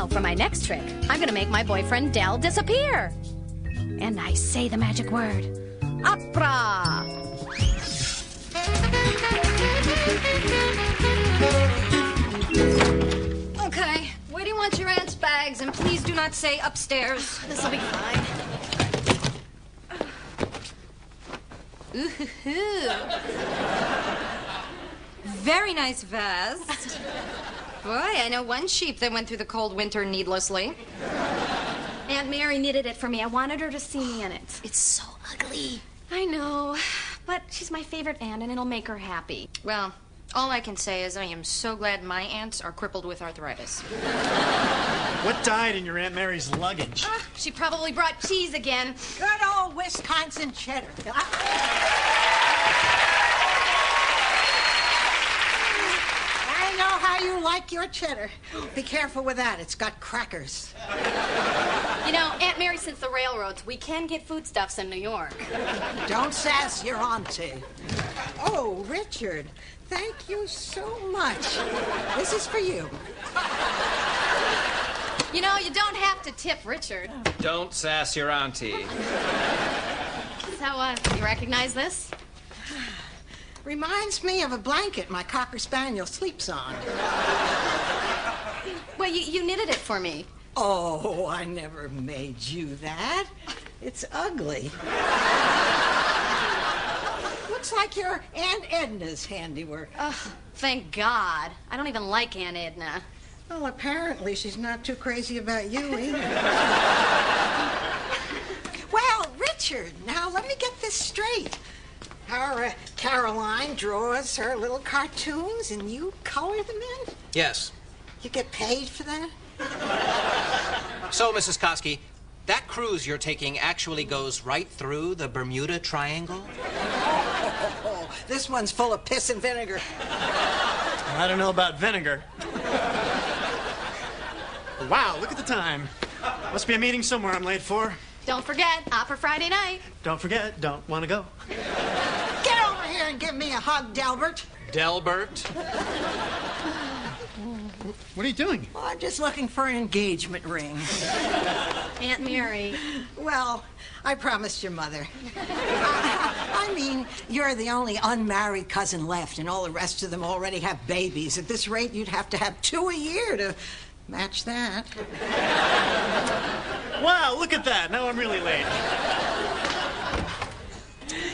for my next trick, I'm gonna make my boyfriend Del disappear. And I say the magic word. Opera! Okay, where do you want your aunt's bags? And please do not say upstairs. This'll be fine. Ooh. Very nice vest. Boy, I know one sheep that went through the cold winter needlessly. Aunt Mary knitted it for me. I wanted her to see me in it. It's so ugly. I know, but she's my favorite aunt, and it'll make her happy. Well, all I can say is I am so glad my aunts are crippled with arthritis. What died in your Aunt Mary's luggage? She probably brought cheese again. Good old Wisconsin cheddar. I know how you like your cheddar. Be careful with that. It's got crackers. You know, Aunt Mary, since the railroads, we can get foodstuffs in New York. Don't sass your auntie. Oh, Richard, thank you so much. This is for you. You know, you don't have to tip Richard. Don't sass your auntie. So, you recognize this? Reminds me of a blanket my Cocker Spaniel sleeps on. Well, you knitted it for me. Oh, I never made you that. It's ugly. Looks like your Aunt Edna's handiwork. Oh, thank God. I don't even like Aunt Edna. Well, apparently she's not too crazy about you either. Well, Richard, now let me get this straight. Our Caroline draws her little cartoons and you color them in? Yes. You get paid for that? So, Mrs. Koski, that cruise you're taking actually goes right through the Bermuda Triangle? This one's full of piss and vinegar. I don't know about vinegar. Wow, look at the time. Must be a meeting somewhere I'm late for. Don't forget, opera Friday night. Don't forget, don't want to go. Get over here and give me a hug, Delbert. Delbert? What are you doing? Well, I'm just looking for an engagement ring. Aunt Mary. Well, I promised your mother. I mean, you're the only unmarried cousin left, and all the rest of them already have babies. At this rate, you'd have to have 2 a year to match that. Wow, look at that. Now I'm really late.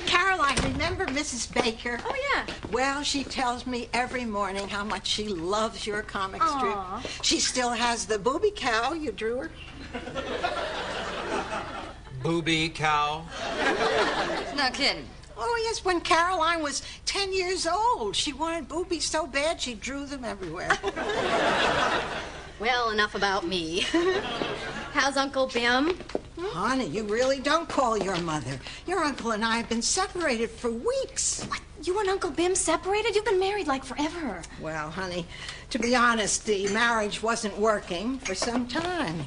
Caroline, remember Mrs. Baker? Oh, yeah. Well, she tells me every morning how much she loves your comic Aw. strip. She still has the booby cow you drew her. Booby cow? No kidding. Oh, yes, when Caroline was 10 years old. She wanted boobies so bad she drew them everywhere. Well, enough about me. How's Uncle Bim? Honey, you really don't call your mother. Your uncle and I have been separated for weeks. What? You and Uncle Bim separated? You've been married like forever. Well, honey, to be honest, the marriage wasn't working for some time.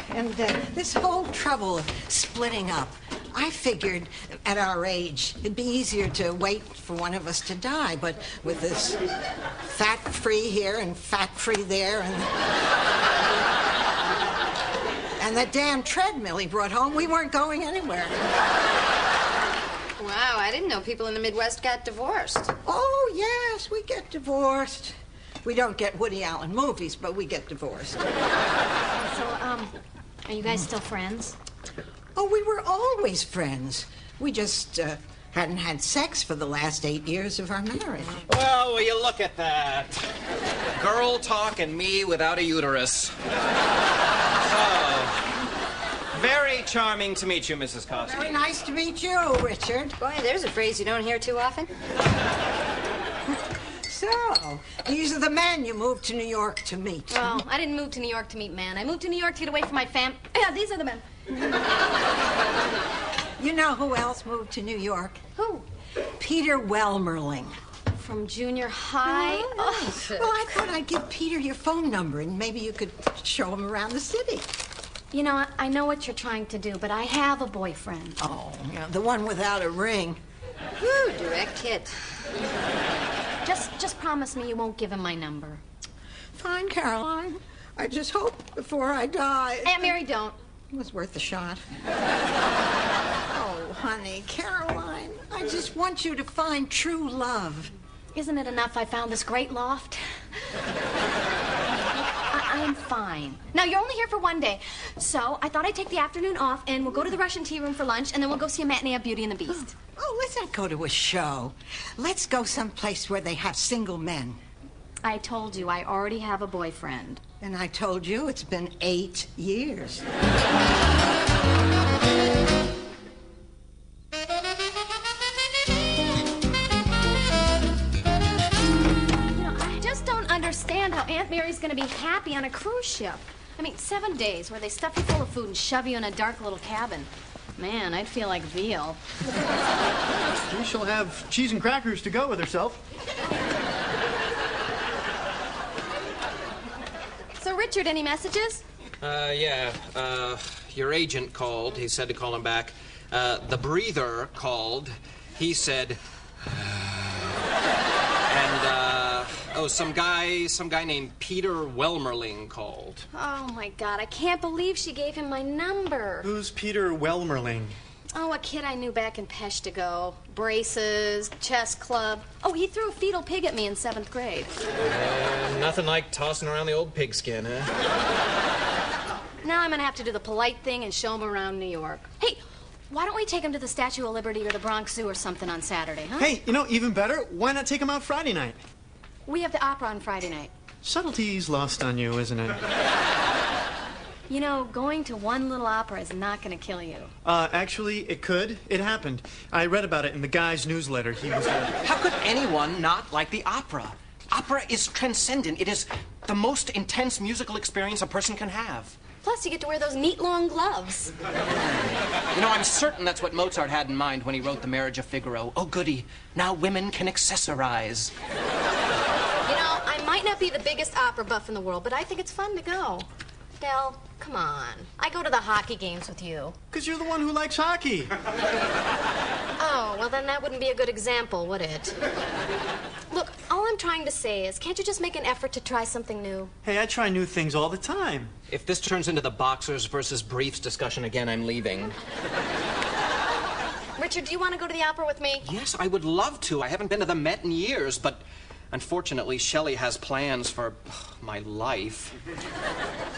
And this whole trouble of splitting up, I figured at our age it'd be easier to wait for one of us to die. But with this fat-free here and fat-free there and that damn treadmill he brought home, we weren't going anywhere. Wow, I didn't know people in the Midwest got divorced. Oh, yes, we get divorced. We don't get Woody Allen movies, but we get divorced. So, are you guys still friends? Oh, we were always friends. We just hadn't had sex for the last 8 years of our marriage. Well, will you look at that? Girl talk and me without a uterus. Oh, very charming to meet you, Mrs. Koski. Very nice to meet you, Richard. Boy, there's a phrase you don't hear too often. So, these are the men you moved to New York to meet. Well, I didn't move to New York to meet men. I moved to New York to get away from my fam... Yeah, these are the men. You know who else moved to New York? Who? Peter Welmerling. From junior high? Oh. Well, I thought I'd give Peter your phone number, and maybe you could show him around the city. You know, I know what you're trying to do, but I have a boyfriend. Oh, yeah, the one without a ring. Whew, direct hit. Just promise me you won't give him my number. Fine, Caroline. I just hope before I die. Aunt Mary, don't. It was worth a shot. Oh, honey, Caroline, I just want you to find true love. Isn't it enough I found this great loft? I'm fine. Now, you're only here for one day, so I thought I'd take the afternoon off, and we'll go to the Russian tea room for lunch, and then we'll go see a matinee of Beauty and the Beast. Oh, let's not go to a show. Let's go someplace where they have single men. I told you I already have a boyfriend. And I told you it's been 8 years. Understand how Aunt Mary's going to be happy on a cruise ship. I mean, 7 days where they stuff you full of food and shove you in a dark little cabin. Man, I'd feel like veal. She'll have cheese and crackers to go with herself. So, Richard, any messages? Yeah. Your agent called. He said to call him back. The breather called. He said... Oh, some guy named Peter Welmerling called. Oh, my God, I can't believe she gave him my number. Who's Peter Welmerling? Oh, a kid I knew back in Peshtigo. Braces, chess club. Oh, he threw a fetal pig at me in 7th grade. Nothing like tossing around the old pigskin, huh? Now I'm going to have to do the polite thing and show him around New York. Hey, why don't we take him to the Statue of Liberty or the Bronx Zoo or something on Saturday, huh? Hey, even better, why not take him out Friday night? We have the opera on Friday night. Subtlety's lost on you, isn't it? You know, going to one little opera is not going to kill you. Actually, it could. It happened. I read about it in the guy's newsletter. He was... How could anyone not like the opera? Opera is transcendent. It is the most intense musical experience a person can have. Plus, you get to wear those neat long gloves. I'm certain that's what Mozart had in mind when he wrote The Marriage of Figaro. Oh, goody. Now women can accessorize. I might not be the biggest opera buff in the world, but I think it's fun to go. Del, come on. I go to the hockey games with you. Because you're the one who likes hockey. Oh, well, then that wouldn't be a good example, would it? Look, all I'm trying to say is, can't you just make an effort to try something new? Hey, I try new things all the time. If this turns into the boxers versus briefs discussion again, I'm leaving. Richard, do you want to go to the opera with me? Yes, I would love to. I haven't been to the Met in years, but unfortunately, Shelley has plans for my life.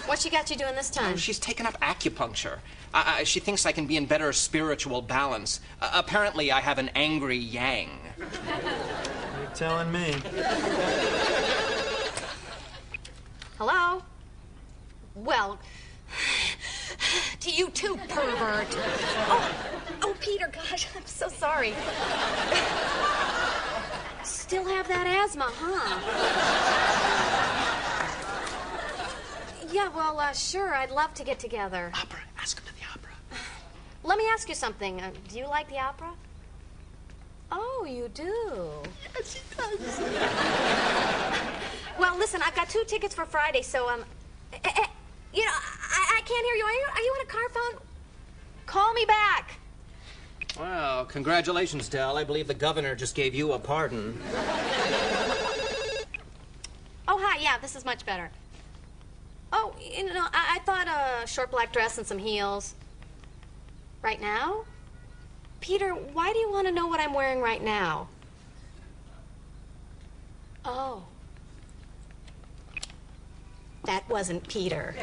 What she got you doing this time? She's taken up acupuncture. She thinks I can be in better spiritual balance. Apparently, I have an angry yang. You're telling me. Hello? Well, to you too, pervert. Oh, Peter, gosh, I'm so sorry. Still have that asthma, huh? Yeah, well, sure, I'd love to get together. Opera. Ask him to the opera. Let me ask you something. Do you like the opera? Oh, you do? Yes, she does. Well, listen, I've got 2 tickets for Friday, so, I can't hear you. Are you on a car phone? Call me back. Well, congratulations, Del. I believe the governor just gave you a pardon. Oh, hi. Yeah, this is much better. Oh, I thought a short black dress and some heels. Right now? Peter, why do you want to know what I'm wearing right now? Oh. That wasn't Peter.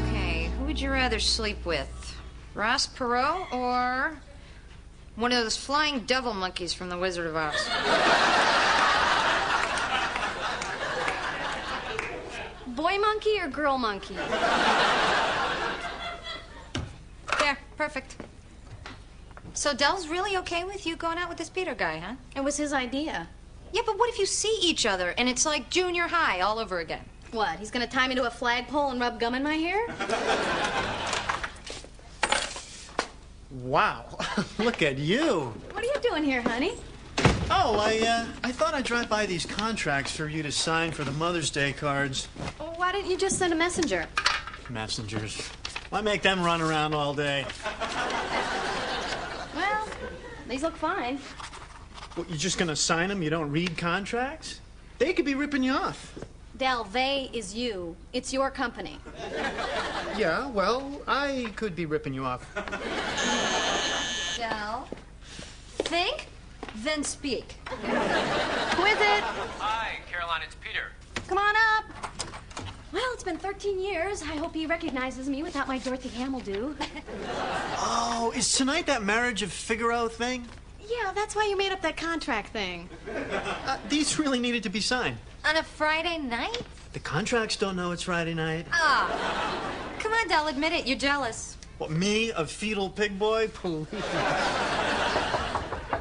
Okay, who would you rather sleep with? Ross Perot or one of those flying devil monkeys from The Wizard of Oz? Boy monkey or girl monkey? There, perfect. So Dell's really okay with you going out with this Peter guy, huh? It was his idea. Yeah, but what if you see each other and it's like junior high all over again? What, he's gonna tie me to a flagpole and rub gum in my hair? Wow. Look at you. What are you doing here, honey? Oh, I thought I'd drive by these contracts for you to sign for the Mother's Day cards. Well, why didn't you just send a messenger? Messengers. Why make them run around all day? Well, these look fine. What, you're just gonna sign them? You don't read contracts? They could be ripping you off. Del, they is you. It's your company. Yeah, well, I could be ripping you off. Del, think, then speak. Who is it? Hi, Caroline, it's Peter. Come on up. Well, it's been 13 years. I hope he recognizes me without my Dorothy Hamill do. Oh, is tonight that marriage of Figaro thing? Yeah, that's why you made up that contract thing. These really needed to be signed. On a Friday night? The contracts don't know it's Friday night. Ah. Come on, Del, admit it. You're jealous. What, me, a fetal pig boy?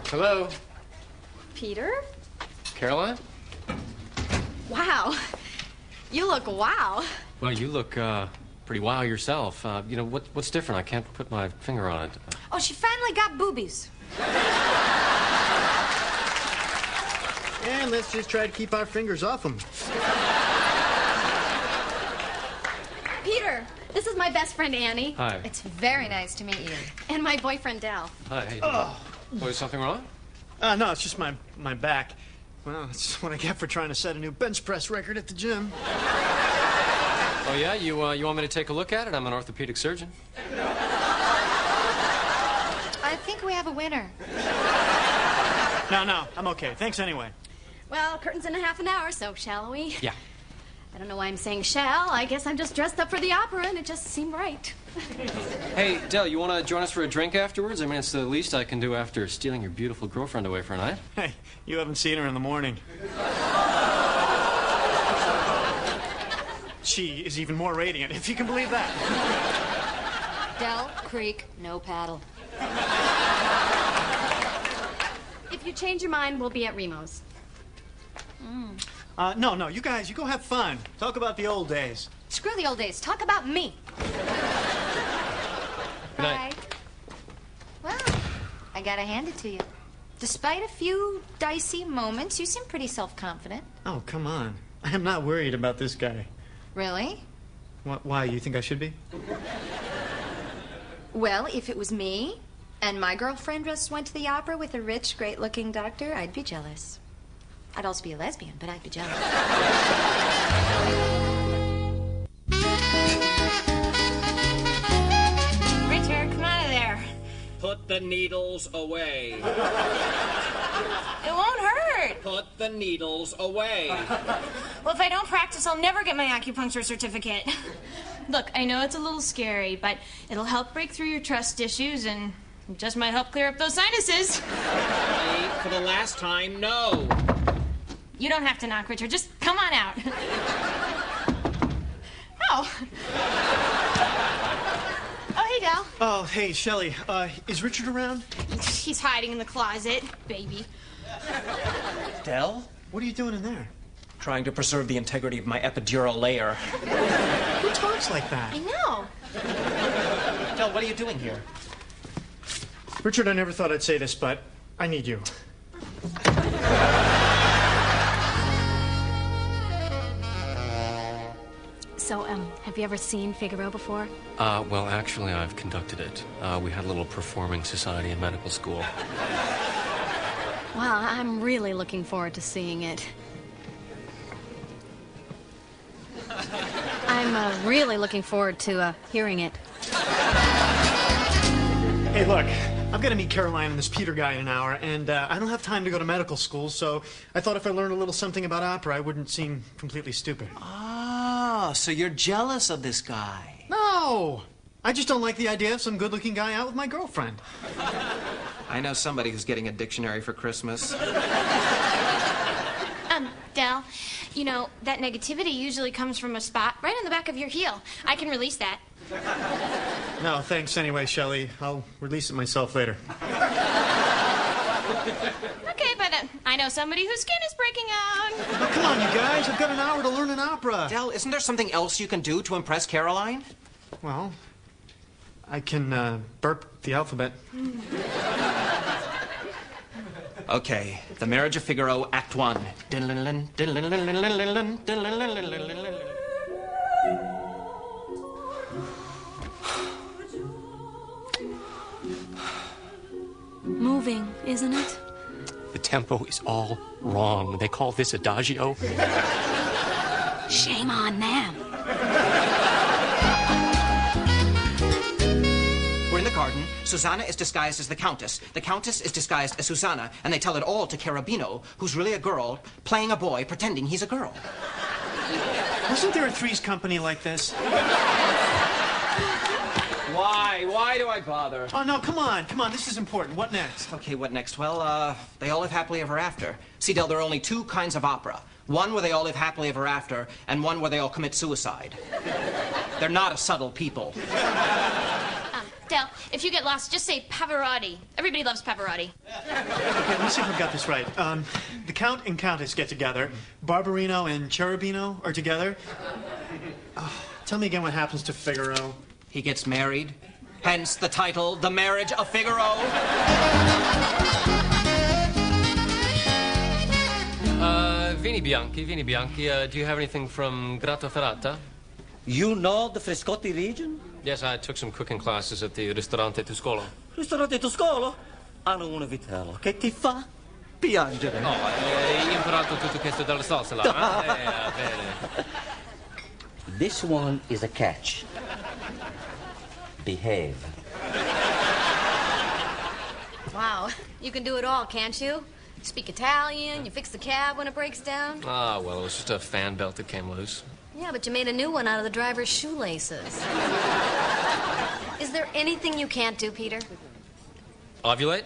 Hello, Peter? Caroline? Wow. You look wow. Well, you look pretty wow yourself. You know, what's different? I can't put my finger on it. Oh, she finally got boobies. And let's just try to keep our fingers off them. Peter, this is my best friend Annie. Hi. It's very nice to meet you. And my boyfriend Del. Hi. How you doing? Oh, is something wrong? No, it's just my back. Well, that's what I get for trying to set a new bench press record at the gym. Oh, yeah? You want me to take a look at it? I'm an orthopedic surgeon. I think we have a winner. No, I'm okay. Thanks anyway. Well, curtain's in a half an hour, so shall we? Yeah. I don't know why I'm saying shall. I guess I'm just dressed up for the opera, and it just seemed right. Hey, Del, you want to join us for a drink afterwards? I mean, it's the least I can do after stealing your beautiful girlfriend away for a night. Hey, you haven't seen her in the morning. She is even more radiant, if you can believe that. Del Creek, no paddle. If you change your mind, we'll be at Remo's. No, you guys, you go have fun. Talk about the old days. Screw the old days. Talk about me. Good night. Well, I gotta hand it to you. Despite a few dicey moments, you seem pretty self-confident. Oh, come on. I am not worried about this guy. Really? Why, you think I should be? Well, if it was me, and my girlfriend just went to the opera with a rich, great-looking doctor, I'd be jealous. I'd also be a lesbian, but I'd be jealous. Richard, come out of there. Put the needles away. It won't hurt. Put the needles away. Well, if I don't practice, I'll never get my acupuncture certificate. Look, I know it's a little scary, but it'll help break through your trust issues and it just might help clear up those sinuses. Hey, for the last time, no. You don't have to knock, Richard. Just come on out. Oh. Oh, hey, Del. Oh, hey, Shelley, is Richard around? He's hiding in the closet, baby. Del? What are you doing in there? Trying to preserve the integrity of my epidural layer. Who talks like that? I know. Del, what are you doing here? Richard, I never thought I'd say this, but I need you. So, have you ever seen Figaro before? Well, actually, I've conducted it. We had a little performing society in medical school. Well, I'm really looking forward to seeing it. I'm really looking forward to hearing it. Hey, look, I'm gonna meet Caroline and this Peter guy in an hour, and I don't have time to go to medical school, so I thought if I learned a little something about opera, I wouldn't seem completely stupid. Ah, so you're jealous of this guy. No! I just don't like the idea of some good-looking guy out with my girlfriend. I know somebody who's getting a dictionary for Christmas. Del, you know, that negativity usually comes from a spot right on the back of your heel. I can release that. No, thanks anyway, Shelley. I'll release it myself later. Okay, but I know somebody whose skin is breaking out. Oh, come on, you guys. I've got an hour to learn an opera. Del, isn't there something else you can do to impress Caroline? Well, I can burp the alphabet. Okay, The Marriage of Figaro, Act 1. Moving, isn't it? The tempo is all wrong. They call this adagio. Shame on them. We're in the garden. Susanna is disguised as the Countess. The Countess is disguised as Susanna, and they tell it all to Carabino, who's really a girl, playing a boy, pretending he's a girl. Wasn't there a Three's Company like this? Why? Why do I bother? Oh, no, come on. Come on, this is important. What next? Okay, what next? Well, they all live happily ever after. See, Del, there are only two kinds of opera. One where they all live happily ever after, and one where they all commit suicide. They're not a subtle people. Del, if you get lost, just say Pavarotti. Everybody loves Pavarotti. Okay, let me see if I've got this right. The Count and Countess get together. Barberino and Cherubino are together. Oh, tell me again what happens to Figaro. He gets married. Hence the title, The Marriage of Figaro. Vini Bianchi. Do you have anything from Gratoferrata? You know the Frescotti region? Yes, I took some cooking classes at the Ristorante Tuscolo. Ristorante Tuscolo? Hanno una vitello che ti fa piangere. Oh, hai imparato tutto questo dalla salsa là? Bene. This one is a catch. Behave. Wow, you can do it all, can't you? You speak Italian, you fix the cab when it breaks down. Ah, well, it was just a fan belt that came loose. Yeah, but you made a new one out of the driver's shoelaces. Is there anything you can't do, Peter? Ovulate?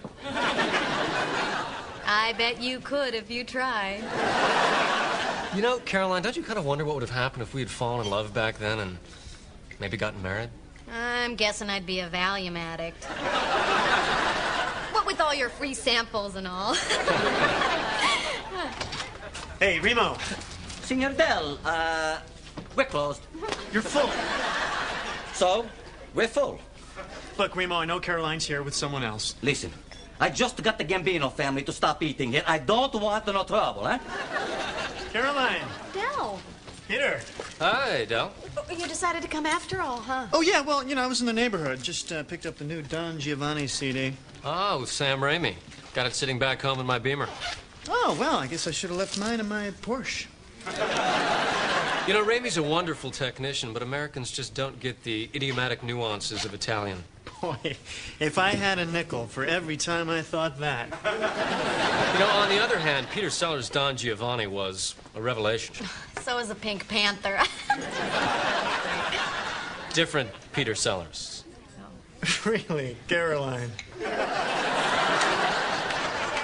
I bet you could if you tried. You know, Caroline, don't you kind of wonder what would have happened if we had fallen in love back then and maybe gotten married? I'm guessing I'd be a Valium addict. What with all your free samples and all. Hey, Remo. Signor Del, we're closed. You're full. So, we're full. Look, Remo, I know Caroline's here with someone else. Listen, I just got the Gambino family to stop eating here. I don't want no trouble, eh? Caroline. Del. Peter. Hi, Del. You decided to come after all, huh? Oh, yeah, well, you know, I was in the neighborhood. Just picked up the new Don Giovanni CD. Oh, with Sam Raimi. Got it sitting back home in my Beamer. Oh, well, I guess I should have left mine in my Porsche. You know, Raimi's a wonderful technician, but Americans just don't get the idiomatic nuances of Italian. Boy, if I had a nickel for every time I thought that. You know, on the other hand, Peter Sellers' Don Giovanni was a revelation. So is the Pink Panther. Different Peter Sellers. Really, Caroline.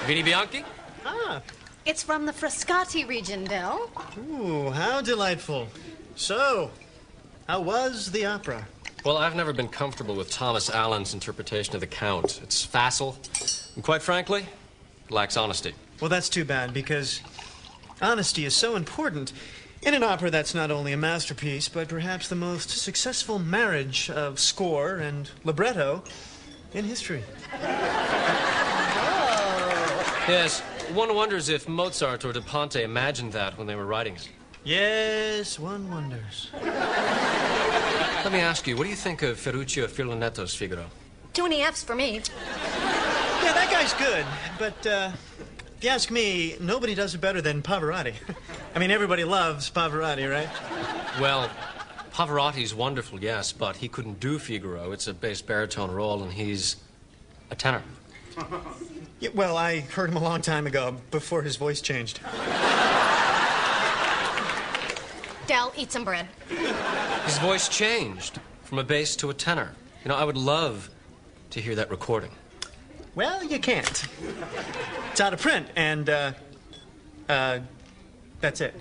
Vini Bianchi? Ah. It's from the Frascati region, Del. Ooh, how delightful. So, how was the opera? Well, I've never been comfortable with Thomas Allen's interpretation of the Count. It's facile, and quite frankly, it lacks honesty. Well, that's too bad, because honesty is so important in an opera that's not only a masterpiece, but perhaps the most successful marriage of score and libretto in history. Yes, one wonders if Mozart or De Ponte imagined that when they were writing it. Yes, one wonders. Let me ask you, what do you think of Ferruccio Fiolinetto's Figaro? Too many F's for me. Yeah, that guy's good, but if you ask me, nobody does it better than Pavarotti. I mean, everybody loves Pavarotti, right? Well, Pavarotti's wonderful, yes, but he couldn't do Figaro. It's a bass baritone role, and he's a tenor. Yeah, well, I heard him a long time ago, before his voice changed. Del, eat some bread. His voice changed from a bass to a tenor. You know, I would love to hear that recording. Well, you can't. It's out of print, and, that's it.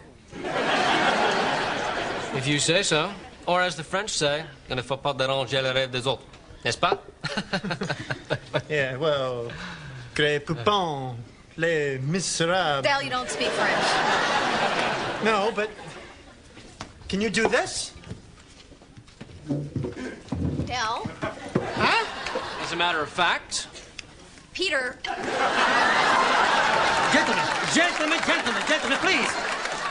If you say so. Or as the French say, il ne faut pas déranger les rêves des autres. N'est-ce pas? Yeah, well, Grey Poupon, Les Miserables. Del, you don't speak French. No, but can you do this? Del? Huh? As a matter of fact, Peter. Gentlemen, please.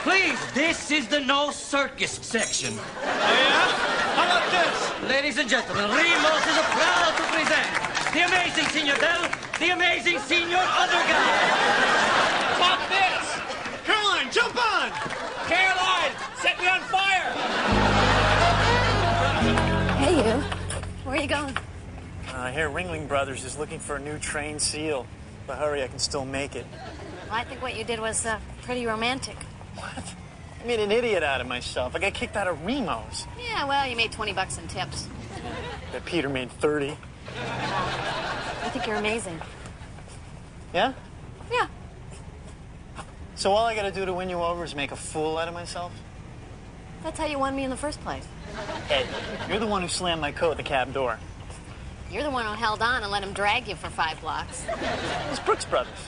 Please, this is the no circus section. Yeah? How about this? Ladies and gentlemen, Remos is proud to present The amazing Senor Bell, the amazing Senor Other Guy. Stop this! Caroline, jump on! Caroline, set me on fire! Hey, you. Where are you going? I hear Ringling Brothers is looking for a new trained seal. But hurry, I can still make it. Well, I think what you did was pretty romantic. What? I made an idiot out of myself. I got kicked out of Remo's. Yeah, well, you made 20 bucks in tips. But Peter made 30. I think you're amazing. Yeah? Yeah. So all I gotta do to win you over is make a fool out of myself? That's how you won me in the first place. Ed, you're the one who slammed my coat at the cab door. You're the one who held on and let him drag you for 5 blocks. It's Brooks Brothers.